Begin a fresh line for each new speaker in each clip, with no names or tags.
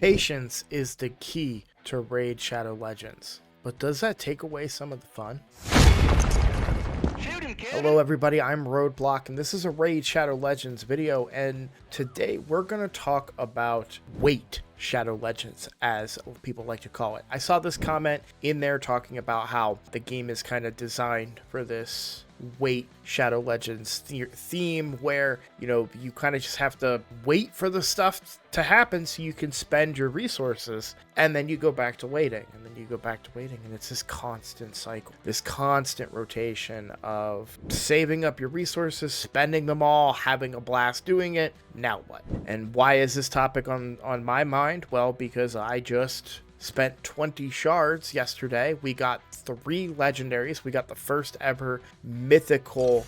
Patience is the key to Raid Shadow Legends, but does that take away some of the fun? Hello everybody, I'm Roadblock, and this is a Raid Shadow Legends video, and today we're going to talk about Wait Shadow Legends, as people like to call it. I saw this comment in there talking about how the game is kind of designed for this Wait Shadow Legends theme where, you know, you kind of just have to wait for the stuff to happen so you can spend your resources, and then you go back to waiting, and then you go back to waiting, and it's this constant cycle, this constant rotation of saving up your resources, spending them all, having a blast doing it. Now what? And why is this topic on my mind? Well, because I just spent 20 shards yesterday. We got 3 legendaries. We got the first ever mythical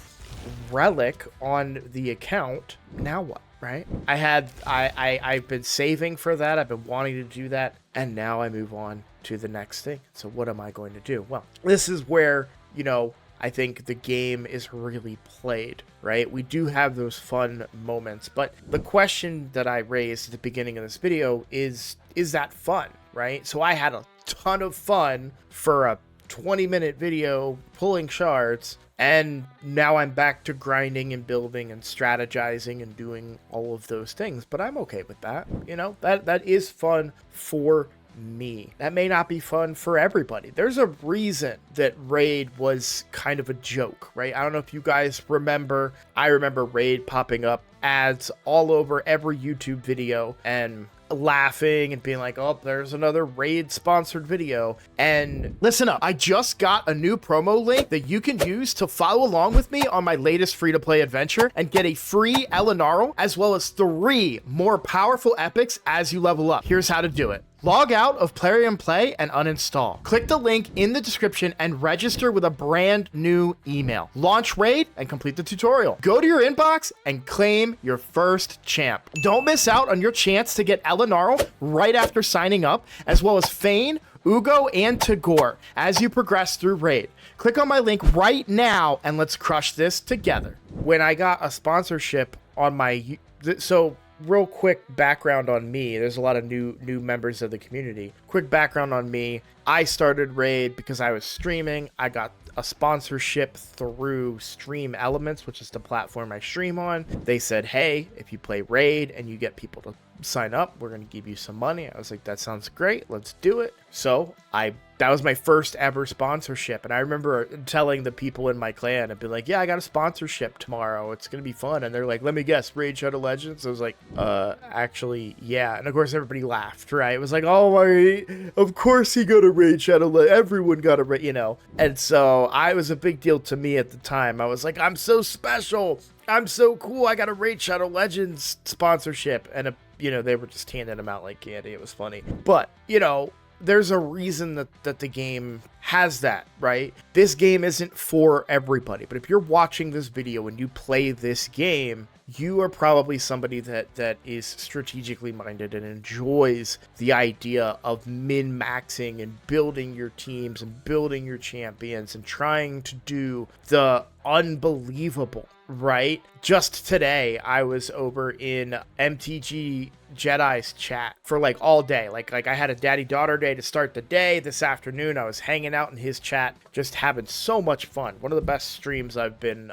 relic on the account. Now what, right? I've been saving for that. I've been wanting to do that. And now I move on to the next thing. So what am I going to do? Well, this is where, you know, I think the game is really played, right? We do have those fun moments, but the question that I raised at the beginning of this video is that fun, right? So I had a ton of fun for a 20-minute video pulling shards, and now I'm back to grinding and building and strategizing and doing all of those things, but I'm okay with that. You know, that is fun for me. That may not be fun for everybody. There's a reason that Raid was kind of a joke, right? I don't know if you guys remember. I remember Raid popping up ads all over every YouTube video and laughing and being like, oh, there's another Raid sponsored video. And listen up, I just got a new promo link that you can use to follow along with me on my latest free-to-play adventure and get a free Elenaril as well as 3 more powerful epics as you level up. Here's how to do it. Log out of Plarium Play and uninstall. Click the link in the description and register with a brand new email. Launch Raid and complete the tutorial. Go to your inbox and claim your first champ. Don't miss out on your chance to get Elenaril right after signing up, as well as Fayne, Uugo, and Tagoar as you progress through Raid. Click on my link right now and let's crush this together. When I got a sponsorship on my... real quick background on me. There's a lot of new members of the community. Quick background on me. I started Raid because I was streaming. I got a sponsorship through Stream Elements, which is the platform I stream on. They said, hey, if you play Raid and you get people to sign up, we're going to give you some money. I was like, that sounds great. Let's do it. So that was my first ever sponsorship. And I remember telling the people in my clan, I'd be like, yeah, I got a sponsorship tomorrow. It's going to be fun. And they're like, let me guess, Raid Shadow Legends? I was like, actually, yeah. And of course, everybody laughed, right? It was like, oh my, of course he got a Raid Shadow Legends. Everyone got a Raid, you know? And so I was a big deal to me at the time. I was like, I'm so special. I'm so cool. I got a Raid Shadow Legends sponsorship. And, you know, they were just handing them out like candy. It was funny. But, you know, there's a reason that the game has that, right? This game isn't for everybody, but if you're watching this video and you play this game, you are probably somebody that is strategically minded and enjoys the idea of min-maxing and building your teams and building your champions and trying to do the unbelievable, right? Just today, I was over in MTG Jedi's chat for like all day. Like I had a daddy-daughter day to start the day. This afternoon, I was hanging out in his chat, just having so much fun. One of the best streams I've been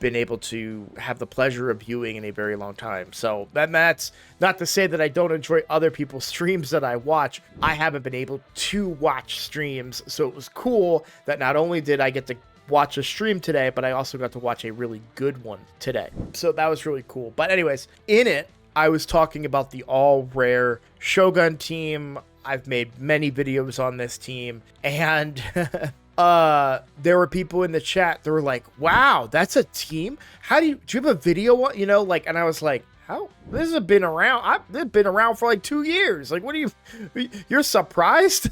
able to have the pleasure of viewing in a very long time. So that's not to say that I don't enjoy other people's streams that I watch. I haven't been able to watch streams, so it was cool that not only did I get to watch a stream today, but I also got to watch a really good one today. So that was really cool. But anyways, in it, I was talking about the all rare Shogun team. I've made many videos on this team, and there were people in the chat that were like, wow, that's a team? Do you have a video, you know, like, and I was like, how? This has been around. They've been around for like 2 years. Like, what are you're surprised?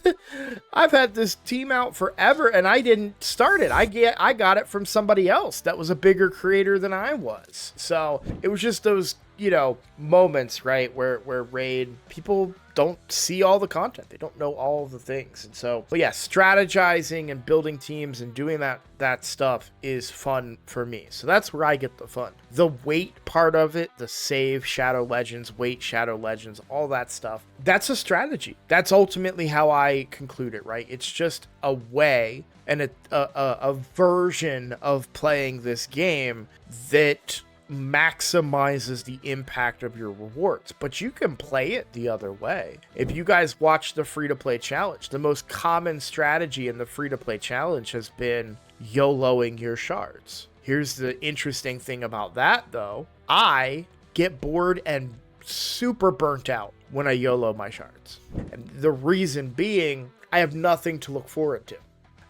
I've had this team out forever and I didn't start it. I got it from somebody else that was a bigger creator than I was. So it was just those, you know, moments, right, where Raid, people don't see all the content. They don't know all of the things. And so, but yeah, strategizing and building teams and doing that stuff is fun for me. So that's where I get the fun. The wait part of it, the save Shadow Legends, wait Shadow Legends, all that stuff, that's a strategy. That's ultimately how I conclude it, right? It's just a way and a version of playing this game that maximizes the impact of your rewards, but you can play it the other way. If you guys watch the free-to-play challenge, the most common strategy in the free-to-play challenge has been YOLOing your shards. Here's the interesting thing about that, though. I get bored and super burnt out when I YOLO my shards. And the reason being, I have nothing to look forward to.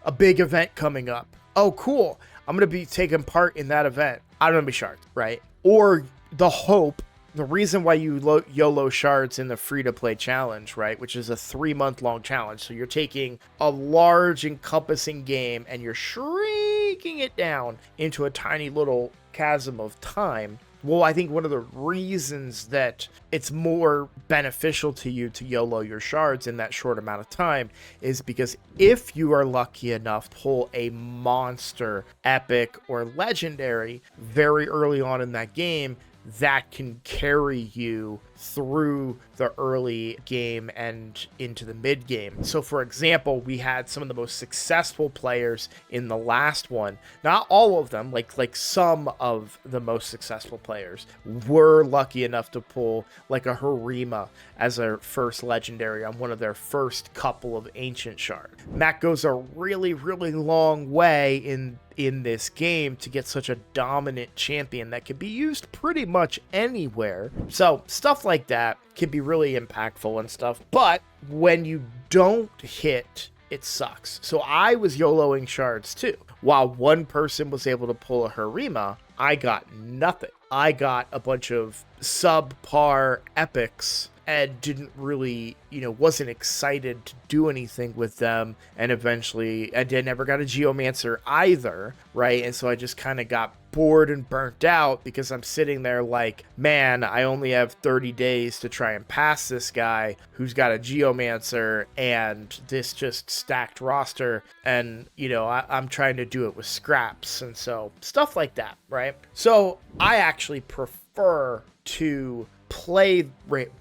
A big event coming up. Oh, cool. I'm going to be taking part in that event. I'm going to be shards, right? Or the hope, the reason why you YOLO shards in the free-to-play challenge, right? Which is a 3-month-long challenge. So you're taking a large encompassing game and you're shrinking it down into a tiny little chasm of time. Well, I think one of the reasons that it's more beneficial to you to YOLO your shards in that short amount of time is because if you are lucky enough to pull a monster, epic, or legendary very early on in that game, that can carry you through the early game and into the mid game. So for example, we had some of the most successful players in the last one. Not all of them, like some of the most successful players were lucky enough to pull like a Harima as a first legendary on one of their first couple of ancient shards. That goes a really, really long way in this game to get such a dominant champion that can be used pretty much anywhere. So stuff like that can be really impactful and stuff, but when you don't hit, it sucks. So I was YOLOing shards too. While one person was able to pull a Harima, I got nothing. I got a bunch of subpar epics and didn't really, wasn't excited to do anything with them. And eventually, I never got a Geomancer either, right? And so I just kind of got bored and burnt out because I'm sitting there like, man, I only have 30 days to try and pass this guy who's got a Geomancer and this just stacked roster. And, I'm trying to do it with scraps. And so stuff like that, right? So I actually prefer to play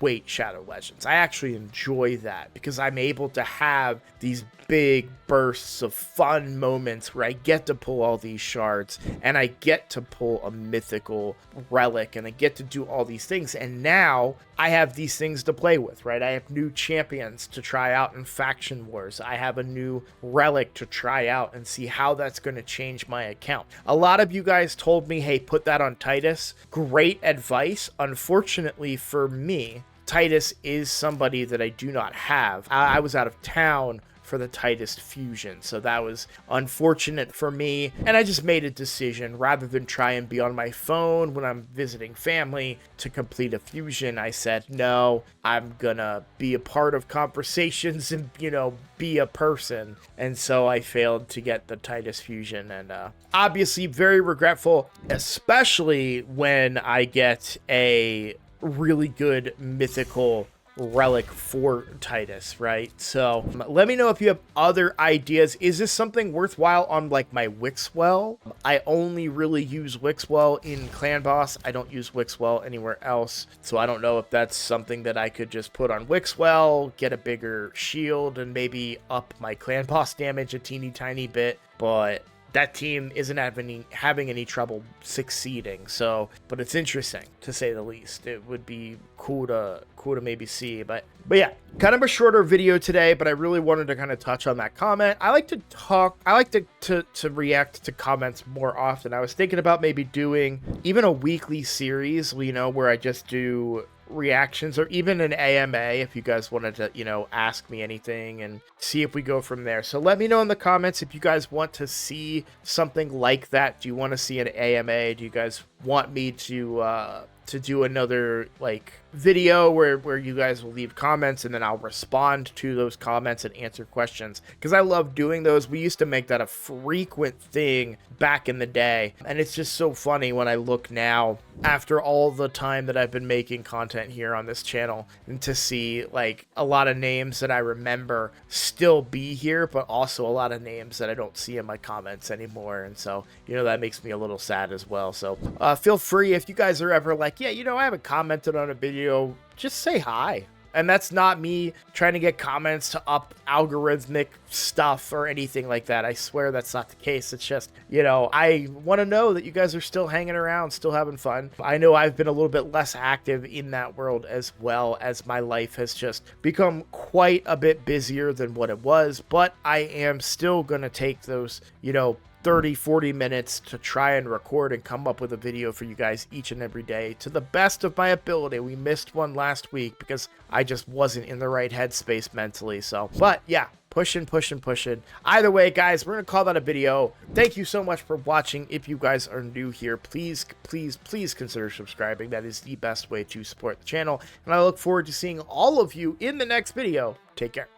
wait Shadow Legends. I actually enjoy that because I'm able to have these big bursts of fun moments where I get to pull all these shards and I get to pull a mythical relic and I get to do all these things. And now I have these things to play with, right? I have new champions to try out in faction wars. I have a new relic to try out and see how that's going to change my account. A lot of you guys told me, hey, put that on Titus. Great advice. Unfortunately for me, Titus is somebody that I do not have. I was out of town for the Titus fusion, so that was unfortunate for me, and I just made a decision rather than try and be on my phone when I'm visiting family to complete a fusion. I said, no, I'm gonna be a part of conversations and be a person, and so I failed to get the Titus fusion, and obviously very regretful, especially when I get a really good mythical relic for Titus, right? So let me know if you have other ideas. Is this something worthwhile on like my Wixwell? I only really use Wixwell in Clan Boss. I don't use Wixwell anywhere else, so I don't know if that's something that I could just put on Wixwell, get a bigger shield, and maybe up my Clan Boss damage a teeny tiny bit, but that team isn't having any trouble succeeding. So, but it's interesting to say the least. It would be cool to maybe see, but yeah, kind of a shorter video today, but I really wanted to kind of touch on that comment. I like to react to comments more often. I was thinking about maybe doing even a weekly series, where I just do reactions, or even an AMA if you guys wanted to ask me anything and see if we go from there. So let me know in the comments if you guys want to see something like that. Do you want to see an AMA? Do you guys want me to to do another like video where you guys will leave comments and then I'll respond to those comments and answer questions, because I love doing those. We used to make that a frequent thing back in the day, and it's just so funny when I look now after all the time that I've been making content here on this channel, and to see like a lot of names that I remember still be here, but also a lot of names that I don't see in my comments anymore. And so, you know, that makes me a little sad as well. So feel free, if you guys are ever like, yeah, you know, I haven't commented on a video, just say hi. And that's not me trying to get comments to up algorithmic stuff or anything like that. I swear that's not the case. It's just, you know, I want to know that you guys are still hanging around, still having fun. I know I've been a little bit less active in that world, as well as my life has just become quite a bit busier than what it was. But I am still going to take those, you know, 30-40 minutes to try and record and come up with a video for you guys each and every day to the best of my ability. We missed one last week because I just wasn't in the right headspace mentally. So, but yeah, pushing. Either way, guys, we're gonna call that a video. Thank you so much for watching. If you guys are new here, please consider subscribing. That is the best way to support the channel, and I look forward to seeing all of you in the next video. Take care.